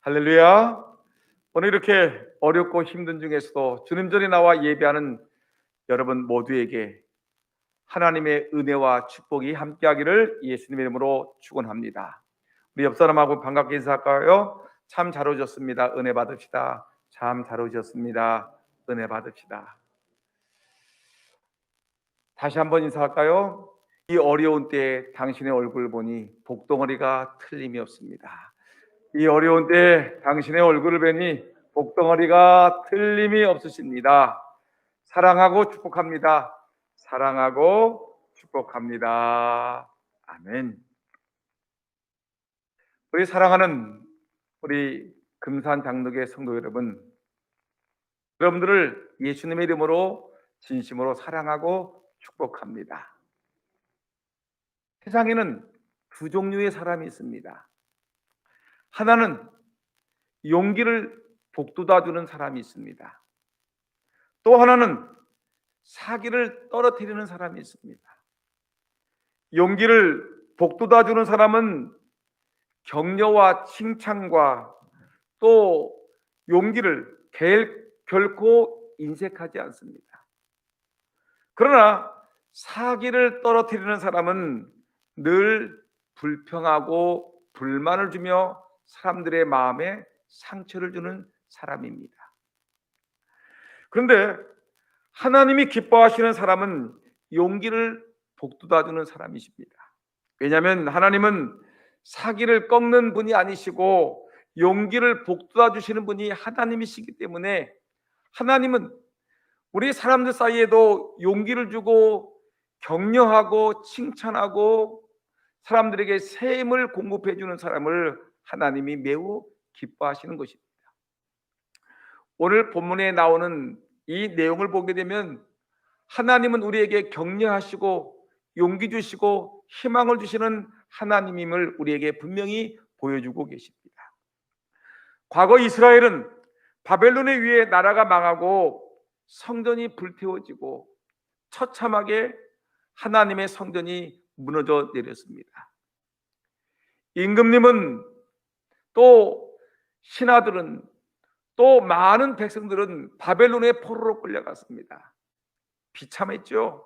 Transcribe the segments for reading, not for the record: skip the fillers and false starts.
할렐루야. 오늘 이렇게 어렵고 힘든 중에서도 주님 전에 나와 예배하는 여러분 모두에게 하나님의 은혜와 축복이 함께하기를 예수님의 이름으로 축원합니다. 우리 옆 사람하고 반갑게 인사할까요? 참 잘 오셨습니다. 은혜 받읍시다. 참 잘 오셨습니다. 은혜 받읍시다. 다시 한번 인사할까요? 이 어려운 때에 당신의 얼굴 보니 복덩어리가 틀림이 없습니다. 이 어려운 때에 당신의 얼굴을 뵈니 복덩어리가 틀림이 없으십니다. 사랑하고 축복합니다. 사랑하고 축복합니다. 아멘. 우리 사랑하는 우리 금산 장로교회 성도 여러분, 여러분들을 예수님의 이름으로 진심으로 사랑하고 축복합니다. 세상에는 두 종류의 사람이 있습니다. 하나는 용기를 북돋아주는 사람이 있습니다. 또 하나는 사기를 떨어뜨리는 사람이 있습니다. 용기를 북돋아주는 사람은 격려와 칭찬과 또 용기를 결코 인색하지 않습니다. 그러나 사기를 떨어뜨리는 사람은 늘 불평하고 불만을 주며 사람들의 마음에 상처를 주는 사람입니다. 그런데 하나님이 기뻐하시는 사람은 용기를 북돋아주는 사람이십니다. 왜냐하면 하나님은 사기를 꺾는 분이 아니시고 용기를 북돋아주시는 분이 하나님이시기 때문에 하나님은 우리 사람들 사이에도 용기를 주고 격려하고 칭찬하고 사람들에게 새 힘을 공급해 주는 사람을 하나님이 매우 기뻐하시는 것입니다. 오늘 본문에 나오는 이 내용을 보게 되면 하나님은 우리에게 격려하시고 용기 주시고 희망을 주시는 하나님임을 우리에게 분명히 보여주고 계십니다. 과거 이스라엘은 바벨론에 의해 나라가 망하고 성전이 불태워지고 처참하게 하나님의 성전이 무너져 내렸습니다. 임금님은 또 신하들은 또 많은 백성들은 바벨론의 포로로 끌려갔습니다. 비참했죠.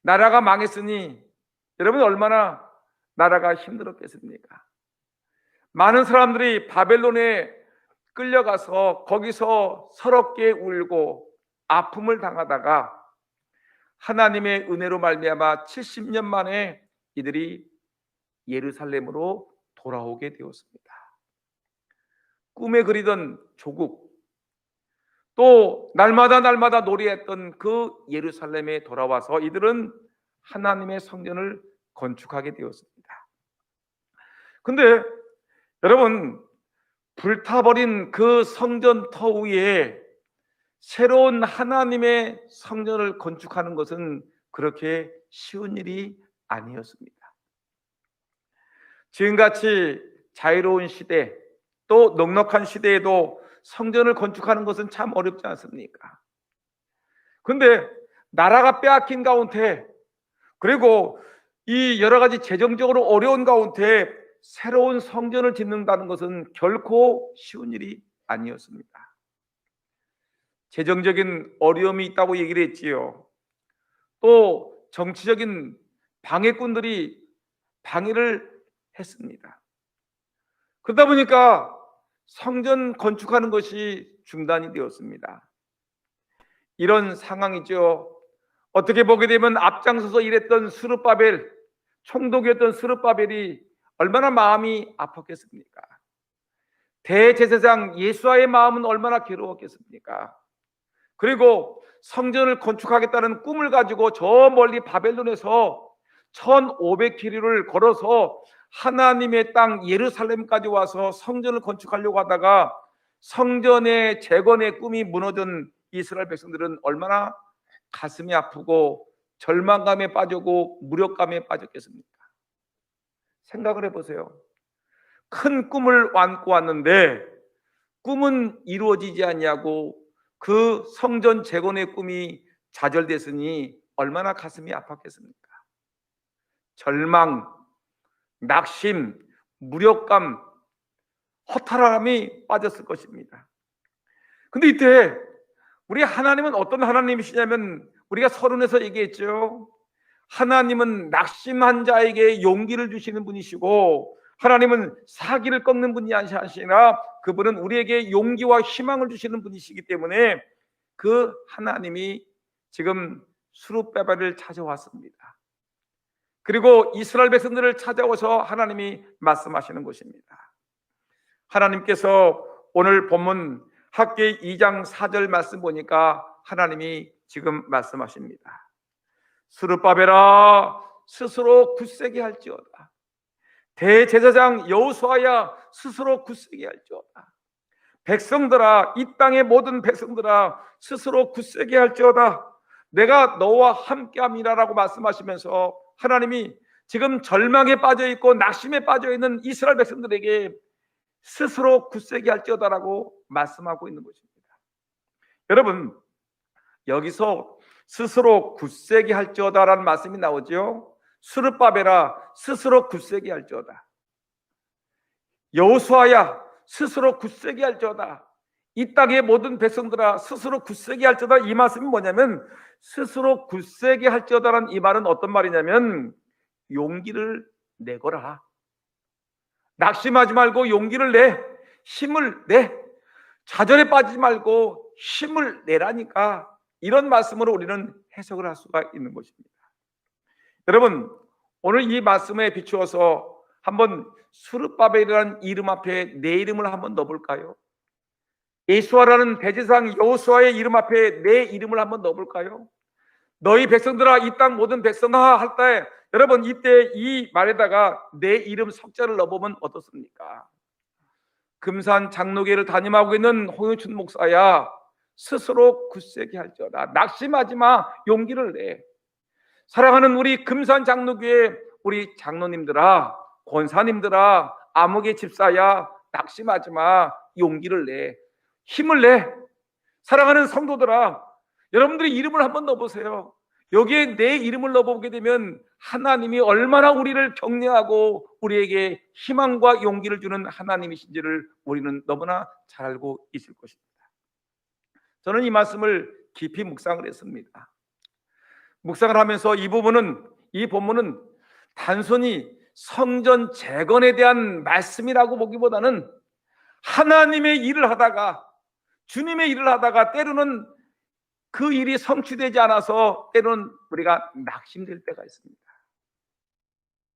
나라가 망했으니 여러분 얼마나 나라가 힘들었겠습니까? 많은 사람들이 바벨론에 끌려가서 거기서 서럽게 울고 아픔을 당하다가 하나님의 은혜로 말미암아 70년 만에 이들이 예루살렘으로 돌아오게 되었습니다. 꿈에 그리던 조국, 또 날마다 노래했던 그 예루살렘에 돌아와서 이들은 하나님의 성전을 건축하게 되었습니다. 근데 여러분, 불타버린 그 성전터 위에 새로운 하나님의 성전을 건축하는 것은 그렇게 쉬운 일이 아니었습니다. 지금같이 자유로운 시대, 또 넉넉한 시대에도 성전을 건축하는 것은 참 어렵지 않습니까? 그런데 나라가 빼앗긴 가운데, 그리고 이 여러 가지 재정적으로 어려운 가운데 새로운 성전을 짓는다는 것은 결코 쉬운 일이 아니었습니다. 재정적인 어려움이 있다고 얘기를 했지요. 또 정치적인 방해꾼들이 방해를 했습니다. 그러다 보니까 성전 건축하는 것이 중단이 되었습니다. 이런 상황이죠. 어떻게 보게 되면 앞장서서 일했던 스룹바벨, 총독이었던 스룹바벨이 얼마나 마음이 아팠겠습니까? 대제사장 예수아의 마음은 얼마나 괴로웠겠습니까? 그리고 성전을 건축하겠다는 꿈을 가지고 저 멀리 바벨론에서 1500km를 걸어서 하나님의 땅 예루살렘까지 와서 성전을 건축하려고 하다가 성전의 재건의 꿈이 무너진 이스라엘 백성들은 얼마나 가슴이 아프고 절망감에 빠지고 무력감에 빠졌겠습니까? 생각을 해보세요. 큰 꿈을 안고 왔는데 꿈은 이루어지지 않냐고 그 성전 재건의 꿈이 좌절됐으니 얼마나 가슴이 아팠겠습니까? 절망, 낙심, 무력감, 허탈함이 빠졌을 것입니다. 근데 이때 우리 하나님은 어떤 하나님이시냐면, 우리가 서론에서 얘기했죠. 하나님은 낙심한 자에게 용기를 주시는 분이시고, 하나님은 사기를 꺾는 분이 아니라 그분은 우리에게 용기와 희망을 주시는 분이시기 때문에 그 하나님이 지금 수르바벨을 찾아왔습니다. 그리고 이스라엘 백성들을 찾아오셔서 하나님이 말씀하시는 것입니다. 하나님께서 오늘 본문 학개 2장 4절 말씀 보니까 하나님이 지금 말씀하십니다. 수르바벨아, 스스로 굳세게 할지어다. 대제사장 여호수아야, 스스로 굳세게 할지어다. 백성들아, 이 땅의 모든 백성들아, 스스로 굳세게 할지어다. 내가 너와 함께함이라라고 말씀하시면서 하나님이 지금 절망에 빠져 있고 낙심에 빠져 있는 이스라엘 백성들에게 스스로 굳세게 할지어다라고 말씀하고 있는 것입니다. 여러분, 여기서 스스로 굳세게 할지어다라는 말씀이 나오죠. 수르바벨아, 스스로 굳세게 할지어다. 여호수아야, 스스로 굳세게 할지어다. 이 땅의 모든 백성들아, 스스로 굳세게 할지어다. 이 말씀이 뭐냐면, 스스로 굳세게 할지어다라는 이 말은 어떤 말이냐면, 용기를 내거라. 낙심하지 말고 용기를 내, 힘을 내, 좌절에 빠지지 말고 힘을 내라니까, 이런 말씀으로 우리는 해석을 할 수가 있는 것입니다. 여러분, 오늘 이 말씀에 비추어서 한번 수르바벨이라는 이름 앞에 내 이름을 한번 넣어볼까요? 예수아라는 대제사장 여호수아의 이름 앞에 내 이름을 한번 넣어볼까요? 너희 백성들아, 이 땅 모든 백성아 할 때, 여러분 이때 이 말에다가 내 이름 석자를 넣어보면 어떻습니까? 금산 장로교를 담임하고 있는 홍영춘 목사야, 스스로 굳세게 할지어다. 낙심하지 마, 용기를 내. 사랑하는 우리 금산 장로교회 우리 장로님들아, 권사님들아, 아무개 집사야, 낙심하지 마, 용기를 내, 힘을 내. 사랑하는 성도들아, 여러분들이 이름을 한번 넣어보세요. 여기에 내 이름을 넣어보게 되면 하나님이 얼마나 우리를 격려하고 우리에게 희망과 용기를 주는 하나님이신지를 우리는 너무나 잘 알고 있을 것입니다. 저는 이 말씀을 깊이 묵상을 했습니다. 묵상을 하면서 이 본문은 단순히 성전 재건에 대한 말씀이라고 보기보다는 하나님의 일을 하다가, 주님의 일을 하다가 때로는 그 일이 성취되지 않아서 때로는 우리가 낙심될 때가 있습니다.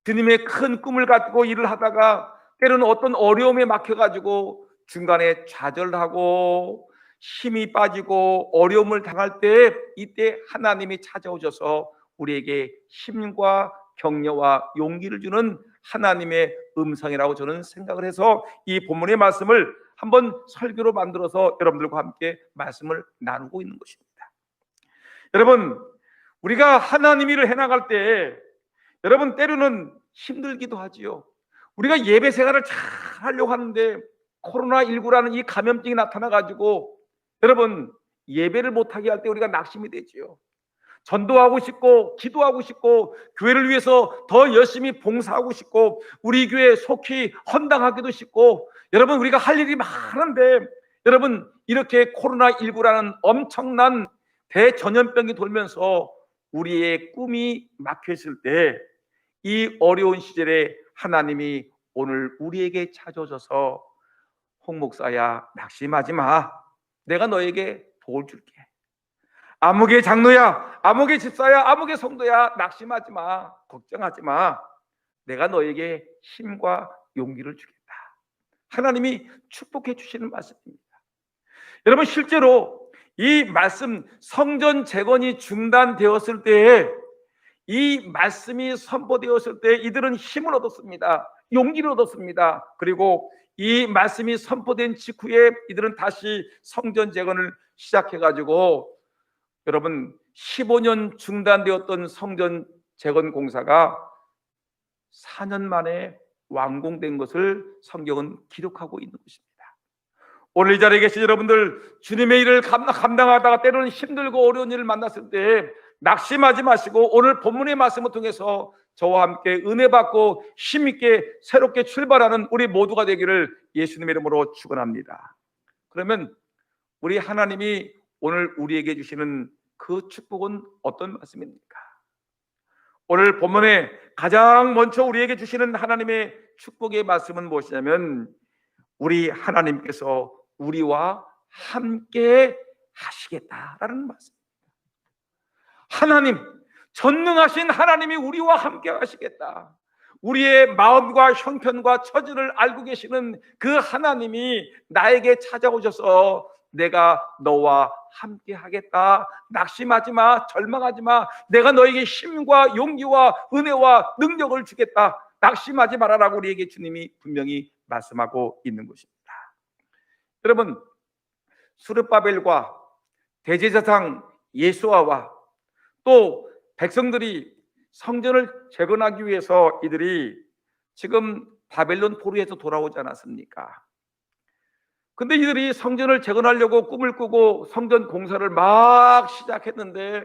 주님의 큰 꿈을 갖고 일을 하다가 때로는 어떤 어려움에 막혀가지고 중간에 좌절하고 힘이 빠지고 어려움을 당할 때, 이때 하나님이 찾아오셔서 우리에게 힘과 격려와 용기를 주는 하나님의 음성이라고 저는 생각을 해서 이 본문의 말씀을 한번 설교로 만들어서 여러분들과 함께 말씀을 나누고 있는 것입니다. 여러분, 우리가 하나님 일을 해나갈 때 여러분 때로는 힘들기도 하지요. 우리가 예배 생활을 잘 하려고 하는데 코로나19라는 이 감염증이 나타나가지고 여러분 예배를 못하게 할 때 우리가 낙심이 되지요. 전도하고 싶고 기도하고 싶고 교회를 위해서 더 열심히 봉사하고 싶고 우리 교회 속히 헌당하기도 싶고, 여러분 우리가 할 일이 많은데 여러분 이렇게 코로나19라는 엄청난 대전염병이 돌면서 우리의 꿈이 막혀있을 때, 이 어려운 시절에 하나님이 오늘 우리에게 찾아오셔서 홍 목사야, 낙심하지 마, 내가 너에게 도울 줄게. 아무개 장로야, 아무개 집사야, 아무개 성도야, 낙심하지 마, 걱정하지 마, 내가 너에게 힘과 용기를 주겠다. 하나님이 축복해 주시는 말씀입니다. 여러분 실제로 이 말씀, 성전 재건이 중단되었을 때에, 이 말씀이 선포되었을 때 이들은 힘을 얻었습니다. 용기를 얻었습니다. 그리고 이 말씀이 선포된 직후에 이들은 다시 성전 재건을 시작해가지고 여러분 15년 중단되었던 성전 재건 공사가 4년 만에 완공된 것을 성경은 기록하고 있는 것입니다. 오늘 이 자리에 계신 여러분들, 주님의 일을 감당하다가 때로는 힘들고 어려운 일을 만났을 때 낙심하지 마시고 오늘 본문의 말씀을 통해서 저와 함께 은혜 받고 힘있게 새롭게 출발하는 우리 모두가 되기를 예수님의 이름으로 축원합니다. 그러면 우리 하나님이 오늘 우리에게 주시는 그 축복은 어떤 말씀입니까? 오늘 본문에 가장 먼저 우리에게 주시는 하나님의 축복의 말씀은 무엇이냐면 우리 하나님께서 우리와 함께 하시겠다라는 말씀. 하나님, 전능하신 하나님이 우리와 함께 하시겠다. 우리의 마음과 형편과 처지를 알고 계시는 그 하나님이 나에게 찾아오셔서 내가 너와 함께 하겠다. 낙심하지 마, 절망하지 마. 내가 너에게 힘과 용기와 은혜와 능력을 주겠다. 낙심하지 말아라고 우리에게 주님이 분명히 말씀하고 있는 것입니다. 여러분, 스룹바벨과 대제사장 예수아와 또 백성들이 성전을 재건하기 위해서 이들이 지금 바벨론 포로에서 돌아오지 않았습니까? 근데 이들이 성전을 재건하려고 꿈을 꾸고 성전 공사를 막 시작했는데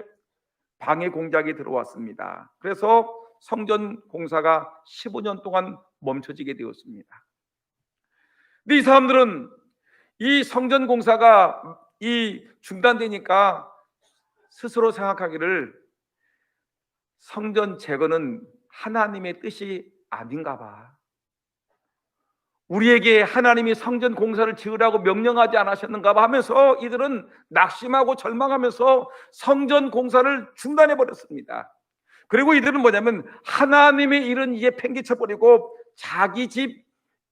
방해 공작이 들어왔습니다. 그래서 성전 공사가 15년 동안 멈춰지게 되었습니다. 근데 이 사람들은 이 성전 공사가 중단되니까 스스로 생각하기를 성전 재건은 하나님의 뜻이 아닌가 봐. 우리에게 하나님이 성전 공사를 지으라고 명령하지 않으셨는가 봐 하면서 이들은 낙심하고 절망하면서 성전 공사를 중단해 버렸습니다. 그리고 이들은 뭐냐면 하나님의 일은 이제 팽개쳐 버리고 자기 집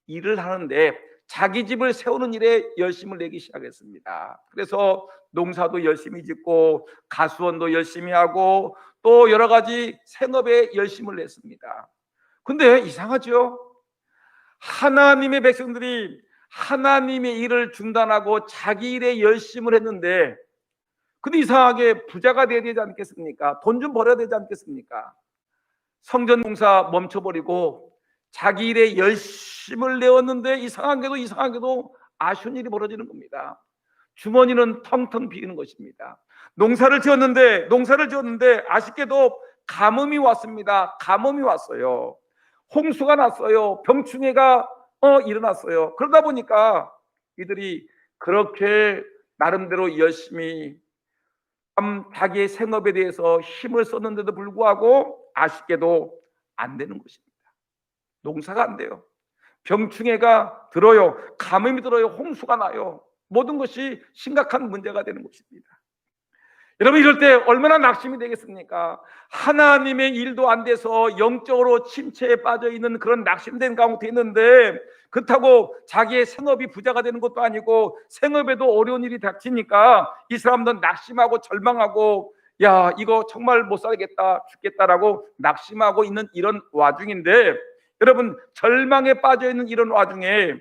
일을 하는데 자기 집을 세우는 일에 열심을 내기 시작했습니다. 그래서 농사도 열심히 짓고 가수원도 열심히 하고 또 여러 가지 생업에 열심을 냈습니다. 근데 이상하죠? 하나님의 백성들이 하나님의 일을 중단하고 자기 일에 열심을 했는데 근데 이상하게 부자가 돼야 되지 않겠습니까? 돈 좀 벌어야 되지 않겠습니까? 성전 공사 멈춰버리고 자기 일에 열심을 내었는데 이상하게도 아쉬운 일이 벌어지는 겁니다. 주머니는 텅텅 비는 것입니다. 농사를 지었는데 아쉽게도 가뭄이 왔습니다. 가뭄이 왔어요. 홍수가 났어요. 병충해가 일어났어요. 그러다 보니까 이들이 그렇게 나름대로 열심히 자기의 생업에 대해서 힘을 썼는데도 불구하고 아쉽게도 안 되는 것입니다. 농사가 안 돼요. 병충해가 들어요. 가뭄이 들어요. 홍수가 나요. 모든 것이 심각한 문제가 되는 것입니다. 여러분 이럴 때 얼마나 낙심이 되겠습니까? 하나님의 일도 안 돼서 영적으로 침체에 빠져 있는 그런 낙심된 가운데 있는데 그렇다고 자기의 생업이 부자가 되는 것도 아니고 생업에도 어려운 일이 닥치니까 이 사람들은 낙심하고 절망하고 야 이거 정말 못 살겠다 죽겠다라고 낙심하고 있는 이런 와중인데 여러분 절망에 빠져 있는 이런 와중에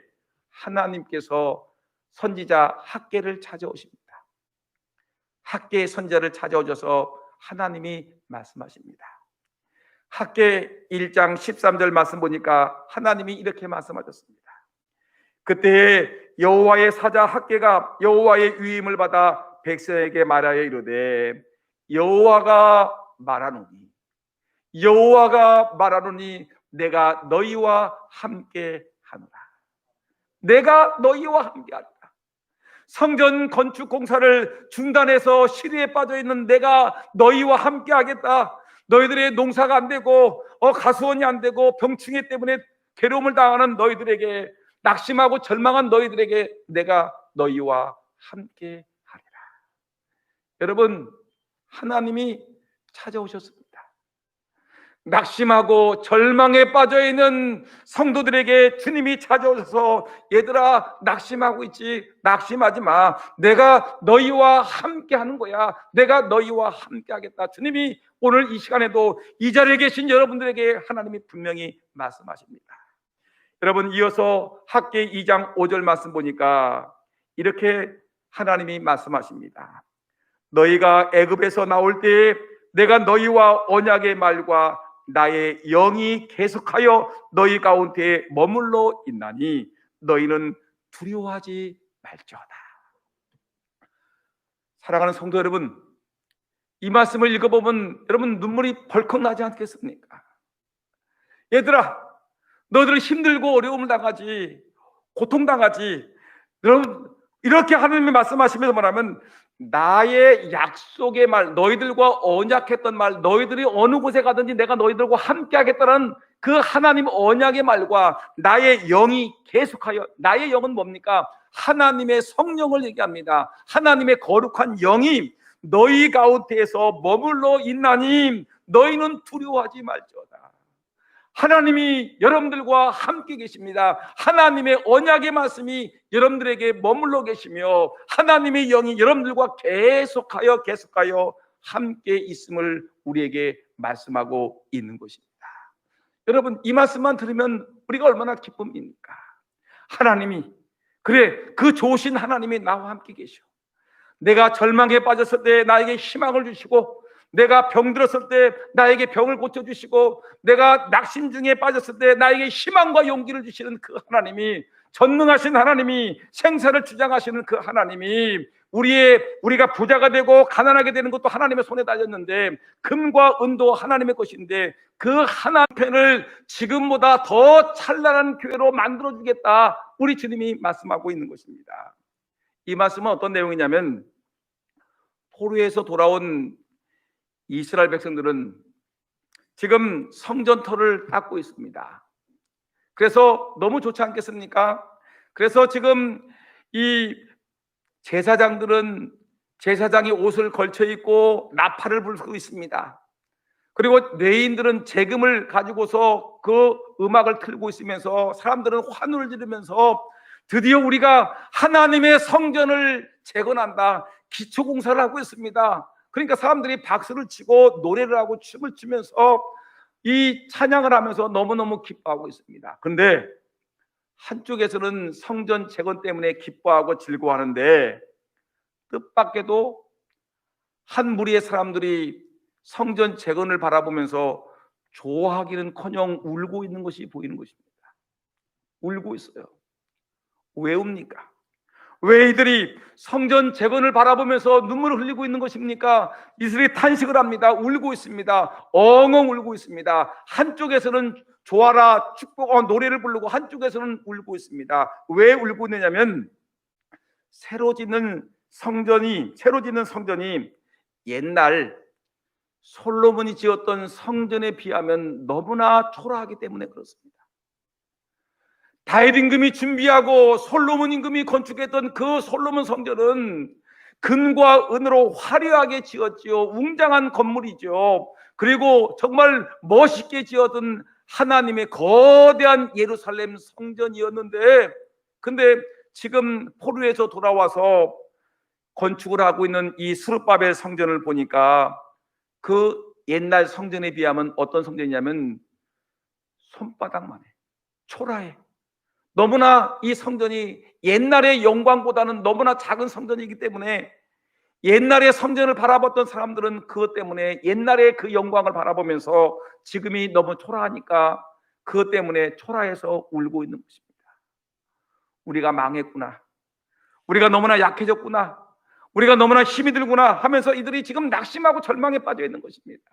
하나님께서 선지자 학개를 찾아오십니다. 학개의 선지자를 찾아오셔서 하나님이 말씀하십니다. 학개 1장 13절 말씀 보니까 하나님이 이렇게 말씀하셨습니다. 그때 여호와의 사자 학개가 여호와의 위임을 받아 백성에게 말하여 이르되 여호와가 말하노니 내가 너희와 함께 하노라. 내가 너희와 함께 하노라. 성전 건축 공사를 중단해서 시리에 빠져 있는 내가 너희와 함께 하겠다. 너희들의 농사가 안 되고 가수원이 안 되고 병충해 때문에 괴로움을 당하는 너희들에게 낙심하고 절망한 너희들에게 내가 너희와 함께 하리라. 여러분 하나님이 찾아오셨습니다. 낙심하고 절망에 빠져있는 성도들에게 주님이 찾아오셔서 얘들아 낙심하고 있지 낙심하지 마. 내가 너희와 함께 하는 거야. 내가 너희와 함께 하겠다. 주님이 오늘 이 시간에도 이 자리에 계신 여러분들에게 하나님이 분명히 말씀하십니다. 여러분 이어서 학개 2장 5절 말씀 보니까 이렇게 하나님이 말씀하십니다. 너희가 애굽에서 나올 때 내가 너희와 언약의 말과 나의 영이 계속하여 너희 가운데 머물러 있나니 너희는 두려워하지 말지어다. 사랑하는 성도 여러분, 이 말씀을 읽어보면 여러분 눈물이 벌컥 나지 않겠습니까? 얘들아, 너희들 힘들고 어려움을 당하지, 고통당하지. 여러분, 이렇게 하나님이 말씀하시면서 뭐냐면, 나의 약속의 말, 너희들과 언약했던 말, 너희들이 어느 곳에 가든지 내가 너희들과 함께 하겠다는 그 하나님 언약의 말과 나의 영이 계속하여, 나의 영은 뭡니까? 하나님의 성령을 얘기합니다. 하나님의 거룩한 영이 너희 가운데에서 머물러 있나니 너희는 두려워하지 말지어다. 하나님이 여러분들과 함께 계십니다. 하나님의 언약의 말씀이 여러분들에게 머물러 계시며 하나님의 영이 여러분들과 계속하여 함께 있음을 우리에게 말씀하고 있는 것입니다. 여러분, 이 말씀만 들으면 우리가 얼마나 기쁨입니까? 하나님이, 그래, 그 좋으신 하나님이 나와 함께 계셔. 내가 절망에 빠졌을 때 나에게 희망을 주시고, 내가 병들었을 때 나에게 병을 고쳐주시고, 내가 낙심 중에 빠졌을 때 나에게 희망과 용기를 주시는 그 하나님이, 전능하신 하나님이, 생사를 주장하시는 그 하나님이, 우리가 부자가 되고 가난하게 되는 것도 하나님의 손에 달렸는데, 금과 은도 하나님의 것인데 그 하나님을 지금보다 더 찬란한 교회로 만들어주겠다, 우리 주님이 말씀하고 있는 것입니다. 이 말씀은 어떤 내용이냐면, 포로에서 돌아온 이스라엘 백성들은 지금 성전터를 닦고 있습니다. 그래서 너무 좋지 않겠습니까? 그래서 지금 이 제사장들은 제사장이 옷을 걸쳐 입고 나팔을 불고 있습니다. 그리고 레위인들은 재금을 가지고서 그 음악을 틀고 있으면서 사람들은 환호를 지르면서 드디어 우리가 하나님의 성전을 재건한다, 기초공사를 하고 있습니다. 그러니까 사람들이 박수를 치고 노래를 하고 춤을 추면서 이 찬양을 하면서 너무너무 기뻐하고 있습니다. 그런데 한쪽에서는 성전 재건 때문에 기뻐하고 즐거워하는데, 뜻밖에도 한 무리의 사람들이 성전 재건을 바라보면서 좋아하기는커녕 울고 있는 것이 보이는 것입니다. 울고 있어요. 왜 웁니까? 왜 이들이 성전 재건을 바라보면서 눈물을 흘리고 있는 것입니까? 이들이 탄식을 합니다. 울고 있습니다. 엉엉 울고 있습니다. 한쪽에서는 좋아라 축복 노래를 부르고 한쪽에서는 울고 있습니다. 왜 울고 있느냐면, 새로 짓는 성전이 옛날 솔로몬이 지었던 성전에 비하면 너무나 초라하기 때문에 그렇습니다. 다윗 임금이 준비하고 솔로몬 임금이 건축했던 그 솔로몬 성전은 금과 은으로 화려하게 지었지요. 웅장한 건물이죠. 그리고 정말 멋있게 지었던 하나님의 거대한 예루살렘 성전이었는데, 근데 지금 포로에서 돌아와서 건축을 하고 있는 이 스룹바벨 성전을 보니까 그 옛날 성전에 비하면 어떤 성전이냐면 손바닥만 해. 초라해. 너무나 이 성전이 옛날의 영광보다는 너무나 작은 성전이기 때문에 옛날의 성전을 바라봤던 사람들은 그것 때문에 옛날의 그 영광을 바라보면서 지금이 너무 초라하니까 그것 때문에 초라해서 울고 있는 것입니다. 우리가 망했구나, 우리가 너무나 약해졌구나, 우리가 너무나 힘이 들구나 하면서 이들이 지금 낙심하고 절망에 빠져 있는 것입니다.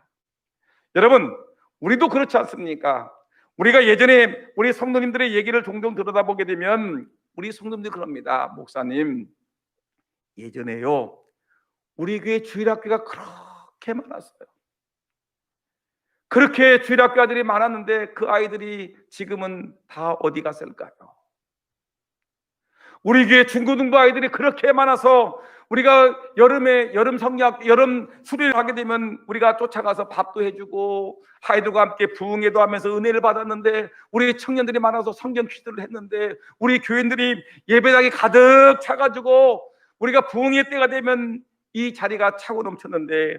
여러분, 우리도 그렇지 않습니까? 우리가 예전에 우리 성도님들의 얘기를 종종 들여다보게 되면 우리 성도님들이 그럽니다. 목사님, 예전에요 우리 교회 주일학교가 그렇게 많았어요. 그렇게 주일학교 아들이 많았는데 그 아이들이 지금은 다 어디 갔을까요? 우리 교회 중고등부 아이들이 그렇게 많아서 우리가 여름 성약, 여름 수련을 하게 되면 우리가 쫓아가서 밥도 해주고 아이들과 함께 부흥회도 하면서 은혜를 받았는데, 우리 청년들이 많아서 성경 퀴즈를 했는데, 우리 교인들이 예배당이 가득 차가지고 우리가 부흥회 때가 되면 이 자리가 차고 넘쳤는데,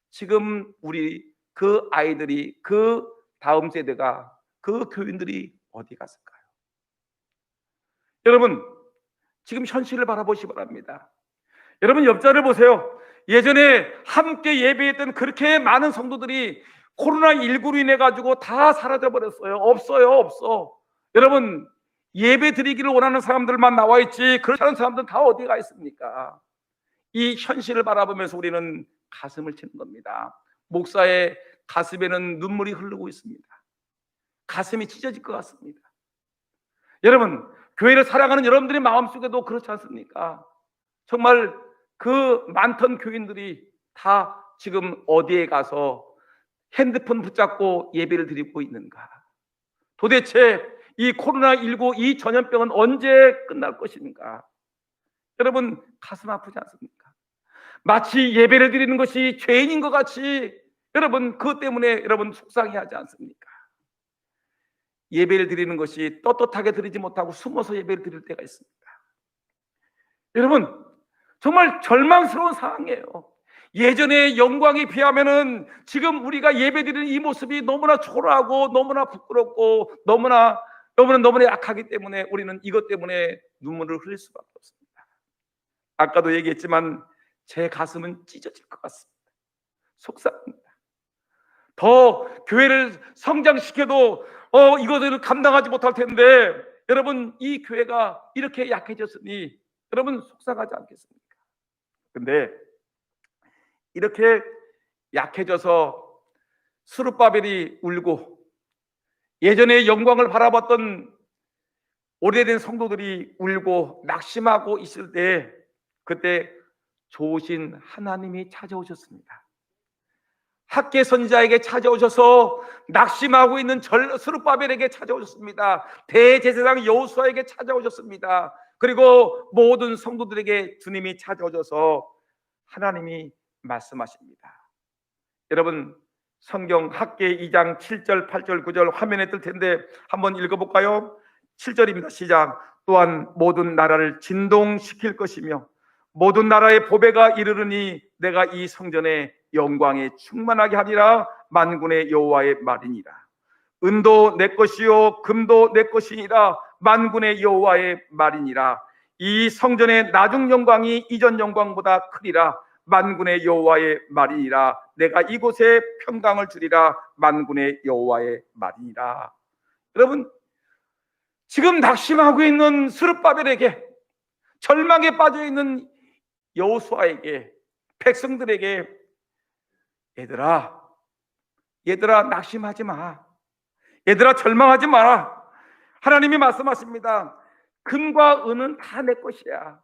지금 우리 그 아이들이, 그 다음 세대가, 그 교인들이 어디 갔을까요? 여러분, 지금 현실을 바라보시기 바랍니다. 여러분, 옆자리를 보세요. 예전에 함께 예배했던 그렇게 많은 성도들이 코로나19로 인해 가지고 다 사라져 버렸어요. 없어. 여러분, 예배 드리기를 원하는 사람들만 나와 있지 그렇지 않은 사람들은 다 어디 가 있습니까? 이 현실을 바라보면서 우리는 가슴을 치는 겁니다. 목사의 가슴에는 눈물이 흐르고 있습니다. 가슴이 찢어질 것 같습니다. 여러분, 교회를 사랑하는 여러분들의 마음속에도 그렇지 않습니까? 정말 그 많던 교인들이 다 지금 어디에 가서 핸드폰 붙잡고 예배를 드리고 있는가? 도대체 이 코로나19 이 전염병은 언제 끝날 것인가? 여러분, 가슴 아프지 않습니까? 마치 예배를 드리는 것이 죄인인 것 같이 여러분, 그것 때문에 여러분 속상해하지 않습니까? 예배를 드리는 것이 떳떳하게 드리지 못하고 숨어서 예배를 드릴 때가 있습니다. 여러분, 정말 절망스러운 상황이에요. 예전의 영광에 비하면은 지금 우리가 예배드리는 이 모습이 너무나 초라하고 너무나 부끄럽고 너무나 약하기 때문에 우리는 이것 때문에 눈물을 흘릴 수밖에 없습니다. 아까도 얘기했지만 제 가슴은 찢어질 것 같습니다. 속상합니다. 더 교회를 성장시켜도 이것을 감당하지 못할 텐데 여러분, 이 교회가 이렇게 약해졌으니 여러분 속상하지 않겠습니까? 근데 이렇게 약해져서 스룹바벨이 울고 예전의 영광을 바라봤던 오래된 성도들이 울고 낙심하고 있을 때 그때 좋으신 하나님이 찾아오셨습니다. 학계 선지자에게 찾아오셔서 낙심하고 있는 스룹바벨에게 찾아오셨습니다. 대제사장 여호수아에게 찾아오셨습니다. 그리고 모든 성도들에게 주님이 찾아오셔서 하나님이 말씀하십니다. 여러분, 성경 학계 2장 7절 8절 9절 화면에 뜰 텐데 한번 읽어볼까요? 7절입니다. 시작. 또한 모든 나라를 진동시킬 것이며 모든 나라의 보배가 이르르니 내가 이 성전의 영광에 충만하게 하리라. 만군의 여호와의 말이니라. 은도 내 것이요 금도 내 것이니라. 만군의 여호와의 말이니라. 이 성전의 나중 영광이 이전 영광보다 크리라. 만군의 여호와의 말이니라. 내가 이곳에 평강을 주리라. 만군의 여호와의 말이니라. 여러분, 지금 낙심하고 있는 스룹바벨에게, 절망에 빠져 있는 여호수아에게, 백성들에게 얘들아 낙심하지 마. 얘들아 절망하지 마라. 하나님이 말씀하십니다. 금과 은은 다 내 것이야.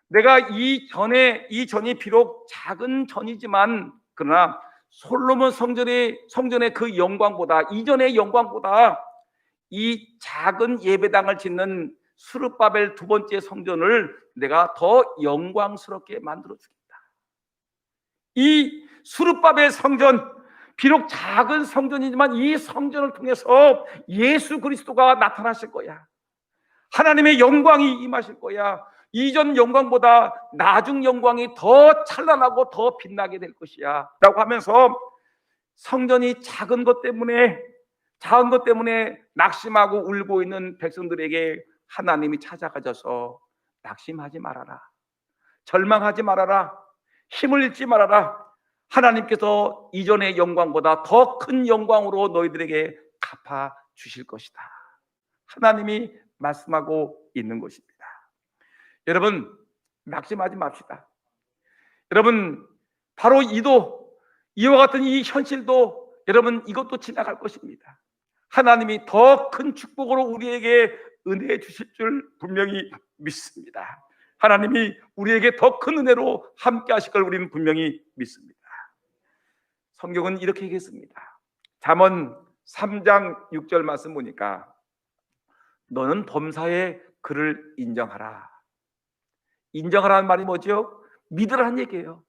내가 이 전이 비록 작은 전이지만 그러나 솔로몬 성전의 그 영광보다, 이전의 영광보다 이 작은 예배당을 짓는 스룹바벨 두 번째 성전을 내가 더 영광스럽게 만들어 주겠다. 이 스룹바벨 성전, 비록 작은 성전이지만 이 성전을 통해서 예수 그리스도가 나타나실 거야. 하나님의 영광이 임하실 거야. 이전 영광보다 나중 영광이 더 찬란하고 더 빛나게 될 것이야 라고 하면서 성전이 작은 것 때문에 낙심하고 울고 있는 백성들에게 하나님이 찾아가셔서 낙심하지 말아라. 절망하지 말아라. 힘을 잃지 말아라. 하나님께서 이전의 영광보다 더 큰 영광으로 너희들에게 갚아 주실 것이다. 하나님이 말씀하고 있는 것입니다. 여러분, 낙심하지 맙시다. 여러분, 바로 이와 같은 이 현실도 여러분 이것도 지나갈 것입니다. 하나님이 더 큰 축복으로 우리에게 은혜 주실 줄 분명히 믿습니다. 하나님이 우리에게 더 큰 은혜로 함께 하실 걸 우리는 분명히 믿습니다. 성경은 이렇게 얘기했습니다. 잠언 3장 6절 말씀 보니까 너는 범사에 그를 인정하라. 인정하라는 말이 뭐죠? 믿으라는 얘기예요.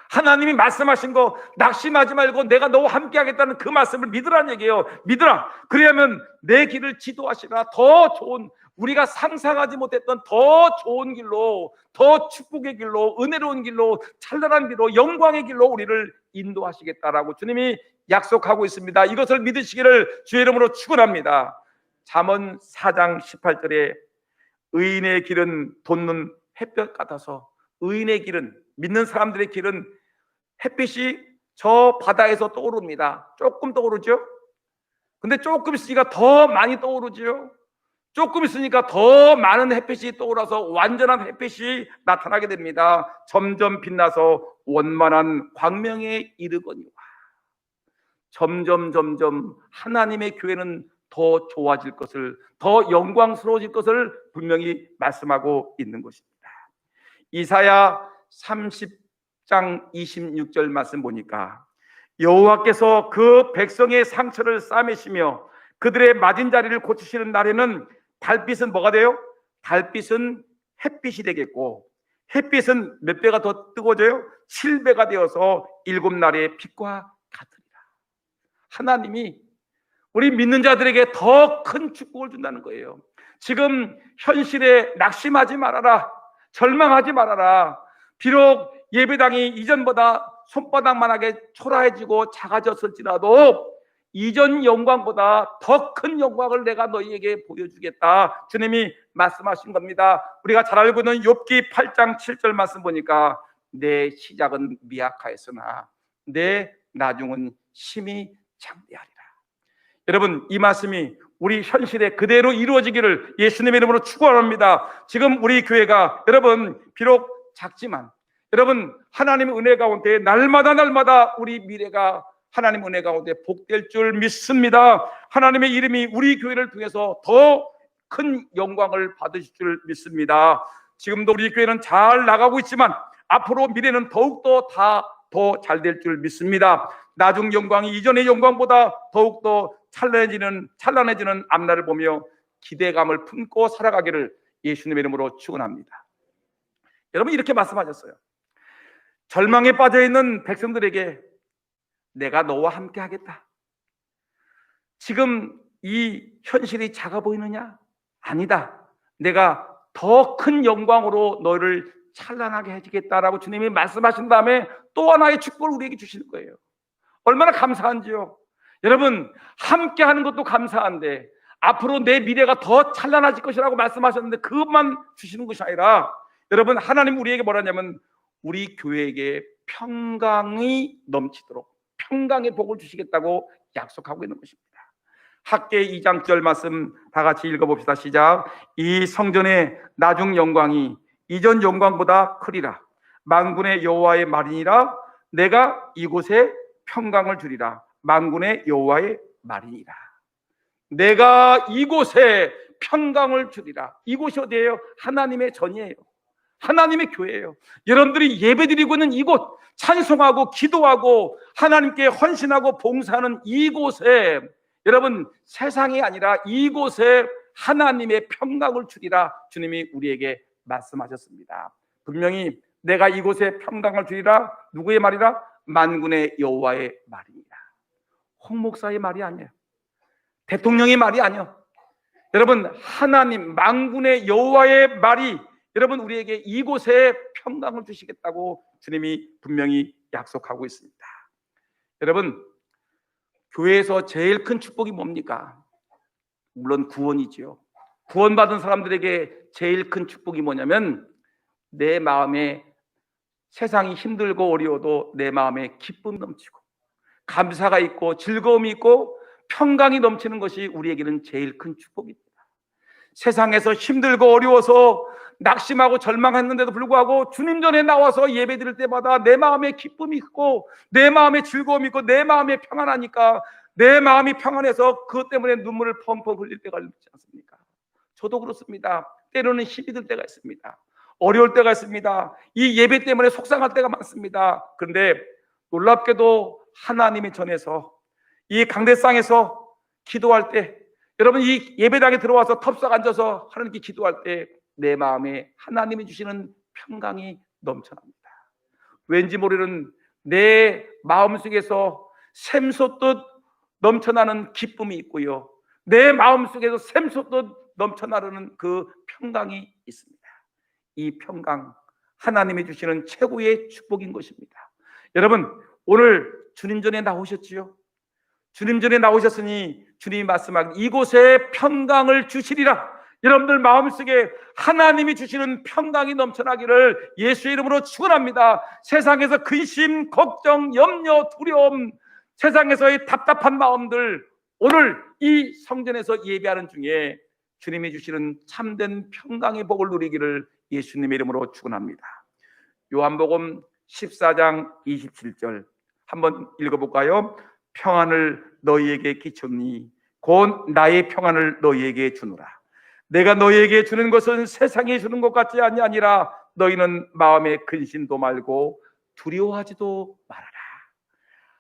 하나님이 말씀하신 거 낙심하지 말고 내가 너와 함께 하겠다는 그 말씀을 믿으라는 얘기예요. 믿으라. 그래야면 내 길을 지도하시라. 더 좋은, 우리가 상상하지 못했던 더 좋은 길로, 더 축복의 길로, 은혜로운 길로, 찬란한 길로, 영광의 길로 우리를 인도하시겠다라고 주님이 약속하고 있습니다. 이것을 믿으시기를 주의 이름으로 축원합니다. 잠언 4장 18절에 의인의 길은 돋는 햇볕 같아서, 의인의 길은, 믿는 사람들의 길은 햇빛이 저 바다에서 떠오릅니다. 조금 떠오르죠? 근데 조금씩가 더 많이 떠오르죠? 조금 있으니까 더 많은 햇빛이 떠올라서 완전한 햇빛이 나타나게 됩니다. 점점 빛나서 원만한 광명에 이르거니와. 점점 하나님의 교회는 더 좋아질 것을, 더 영광스러워질 것을 분명히 말씀하고 있는 것입니다. 이사야 30장 26절 말씀 보니까 여호와께서 그 백성의 상처를 싸매시며 그들의 맞은 자리를 고치시는 날에는 달빛은 뭐가 돼요? 달빛은 햇빛이 되겠고, 햇빛은 몇 배가 더 뜨거워져요? 7배가 되어서 7날의 빛과 같으리라. 하나님이 우리 믿는 자들에게 더 큰 축복을 준다는 거예요. 지금 현실에 낙심하지 말아라, 절망하지 말아라. 비록 예배당이 이전보다 손바닥만하게 초라해지고 작아졌을지라도 이전 영광보다 더 큰 영광을 내가 너희에게 보여주겠다, 주님이 말씀하신 겁니다. 우리가 잘 알고 있는 욥기 8장 7절 말씀 보니까 내 시작은 미약하였으나 내 나중은 심히 장대하리라. 여러분, 이 말씀이 우리 현실에 그대로 이루어지기를 예수님의 이름으로 축원합니다. 지금 우리 교회가 여러분 비록 작지만 여러분 하나님의 은혜 가운데 날마다 우리 미래가 하나님의 은혜 가운데 복될 줄 믿습니다. 하나님의 이름이 우리 교회를 통해서 더 큰 영광을 받으실 줄 믿습니다. 지금도 우리 교회는 잘 나가고 있지만 앞으로 미래는 더욱더 더 잘 될 줄 믿습니다. 나중 영광이 이전의 영광보다 더욱더 찬란해지는 앞날을 보며 기대감을 품고 살아가기를 예수님의 이름으로 축원합니다. 여러분, 이렇게 말씀하셨어요. 절망에 빠져있는 백성들에게 내가 너와 함께 하겠다. 지금 이 현실이 작아 보이느냐? 아니다. 내가 더 큰 영광으로 너를 찬란하게 해주겠다라고 주님이 말씀하신 다음에 또 하나의 축복을 우리에게 주실 거예요. 얼마나 감사한지요. 여러분, 함께 하는 것도 감사한데 앞으로 내 미래가 더 찬란해질 것이라고 말씀하셨는데 그것만 주시는 것이 아니라 여러분, 하나님 우리에게 뭐라냐면 우리 교회에게 평강이 넘치도록 평강의 복을 주시겠다고 약속하고 있는 것입니다. 학개 2장 9절 말씀 다 같이 읽어봅시다. 시작. 이 성전의 나중 영광이 이전 영광보다 크리라. 만군의 여호와의 말이니라. 내가 이곳에 평강을 주리라. 만군의 여호와의 말이니라. 내가 이곳에 평강을 주리라. 이곳이 어디예요? 하나님의 전이에요. 하나님의 교회예요. 여러분들이 예배드리고 있는 이곳, 찬송하고 기도하고 하나님께 헌신하고 봉사하는 이곳에 여러분 세상이 아니라 이곳에 하나님의 평강을 주리라 주님이 우리에게 말씀하셨습니다. 분명히 내가 이곳에 평강을 주리라. 누구의 말이라? 만군의 여호와의 말입니다. 홍 목사의 말이 아니에요. 대통령의 말이 아니에요. 여러분, 하나님 만군의 여호와의 말이 여러분 우리에게 이곳에 평강을 주시겠다고 주님이 분명히 약속하고 있습니다. 여러분, 교회에서 제일 큰 축복이 뭡니까? 물론 구원이지요. 구원받은 사람들에게 제일 큰 축복이 뭐냐면 내 마음에 세상이 힘들고 어려워도 내 마음에 기쁨 넘치고 감사가 있고 즐거움이 있고 평강이 넘치는 것이 우리에게는 제일 큰 축복입니다. 세상에서 힘들고 어려워서 낙심하고 절망했는데도 불구하고 주님 전에 나와서 예배 드릴 때마다 내 마음에 기쁨이 있고 내 마음에 즐거움이 있고 내 마음에 평안하니까 내 마음이 평안해서 그것 때문에 눈물을 펑펑 흘릴 때가 있지 않습니까? 저도 그렇습니다. 때로는 힘이 들 때가 있습니다. 어려울 때가 있습니다. 이 예배 때문에 속상할 때가 많습니다. 그런데 놀랍게도 하나님의 전에서 이 강대상에서 기도할 때 여러분 이 예배당에 들어와서 텁썩 앉아서 하나님께 기도할 때 내 마음에 하나님이 주시는 평강이 넘쳐납니다. 왠지 모르는 내 마음속에서 샘솟듯 넘쳐나는 기쁨이 있고요. 내 마음속에서 샘솟듯 넘쳐나르는 그 평강이 있습니다. 이 평강 하나님이 주시는 최고의 축복인 것입니다. 여러분, 오늘 주님 전에 나오셨지요? 주님 전에 나오셨으니 주님이 말씀하기 이곳에 평강을 주시리라. 여러분들 마음속에 하나님이 주시는 평강이 넘쳐나기를 예수의 이름으로 축원합니다. 세상에서 근심, 걱정, 염려, 두려움, 세상에서의 답답한 마음들 오늘 이 성전에서 예배하는 중에 주님이 주시는 참된 평강의 복을 누리기를 예수님의 이름으로 축원합니다. 요한복음 14장 27절 한번 읽어볼까요? 평안을 너희에게 끼쳤니 곧 나의 평안을 너희에게 주노라. 내가 너희에게 주는 것은 세상이 주는 것 같지 아니하니라. 너희는 마음에 근심도 말고 두려워하지도 말아라.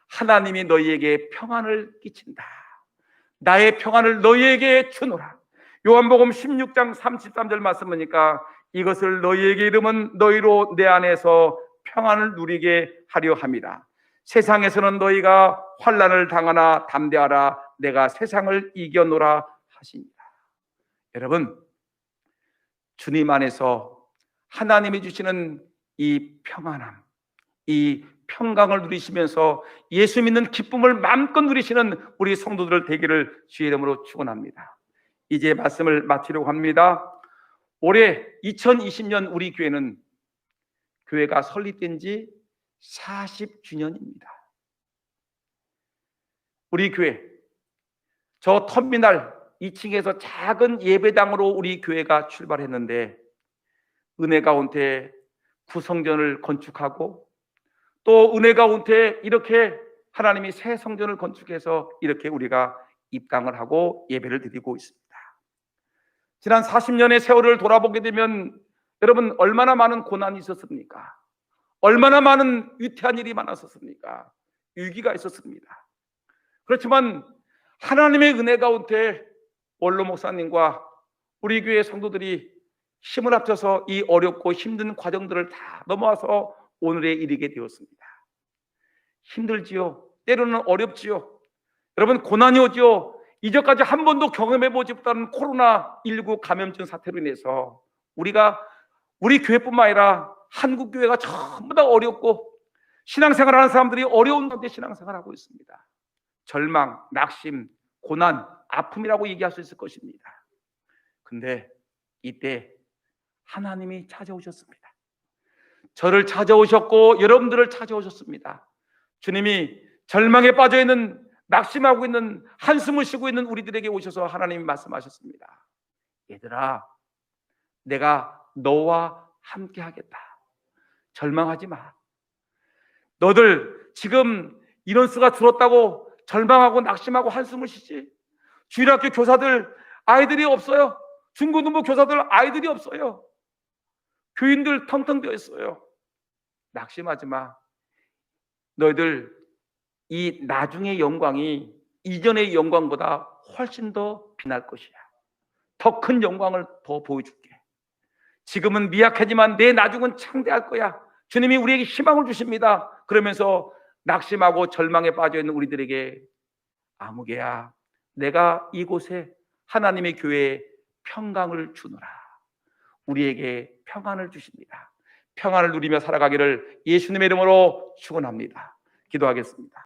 하나님이 너희에게 평안을 끼친다. 나의 평안을 너희에게 주노라. 요한복음 16장 33절 말씀 보니까 이것을 너희에게 이름은 너희로 내 안에서 평안을 누리게 하려 함이라. 세상에서는 너희가 환난을 당하나 담대하라. 내가 세상을 이겨노라 하시니라. 여러분, 주님 안에서 하나님이 주시는 이 평안함, 이 평강을 누리시면서 예수 믿는 기쁨을 마음껏 누리시는 우리 성도들 되기를 주의 이름으로 축원합니다. 이제 말씀을 마치려고 합니다. 올해 2020년 우리 교회는 교회가 설립된 지 40주년입니다. 우리 교회 저 터미널 2층에서 작은 예배당으로 우리 교회가 출발했는데 은혜 가운데 구성전을 건축하고 또 은혜 가운데 이렇게 하나님이 새 성전을 건축해서 이렇게 우리가 입당을 하고 예배를 드리고 있습니다. 지난 40년의 세월을 돌아보게 되면 여러분 얼마나 많은 고난이 있었습니까? 얼마나 많은 위태한 일이 많았었습니까? 위기가 있었습니다. 그렇지만 하나님의 은혜 가운데 원로 목사님과 우리 교회 성도들이 힘을 합쳐서 이 어렵고 힘든 과정들을 다 넘어와서 오늘에 이르게 되었습니다. 힘들지요. 때로는 어렵지요. 여러분 고난이 오지요. 이제까지 한 번도 경험해보지 못한 코로나19 감염증 사태로 인해서 우리 교회뿐만 아니라 한국 교회가 전부 다 어렵고 신앙생활하는 사람들이 어려운 가운데 신앙생활하고 있습니다. 절망, 낙심, 고난, 아픔이라고 얘기할 수 있을 것입니다. 근데 이때 하나님이 찾아오셨습니다. 저를 찾아오셨고 여러분들을 찾아오셨습니다. 주님이 절망에 빠져있는 낙심하고 있는 한숨을 쉬고 있는 우리들에게 오셔서 하나님이 말씀하셨습니다. 얘들아, 내가 너와 함께 하겠다. 절망하지 마. 너들 지금 인원수가 줄었다고 절망하고 낙심하고 한숨을 쉬지. 주일학교 교사들 아이들이 없어요. 중고등부 교사들 아이들이 없어요. 교인들 텅텅 비어 있어요. 낙심하지 마. 너희들 이 나중의 영광이 이전의 영광보다 훨씬 더 빛날 것이야. 더 큰 영광을 더 보여줄게. 지금은 미약하지만 내 나중은 창대할 거야. 주님이 우리에게 희망을 주십니다. 그러면서 낙심하고 절망에 빠져있는 우리들에게 아무개야, 내가 이곳에 하나님의 교회에 평강을 주노라. 우리에게 평안을 주십니다. 평안을 누리며 살아가기를 예수님의 이름으로 축원합니다. 기도하겠습니다.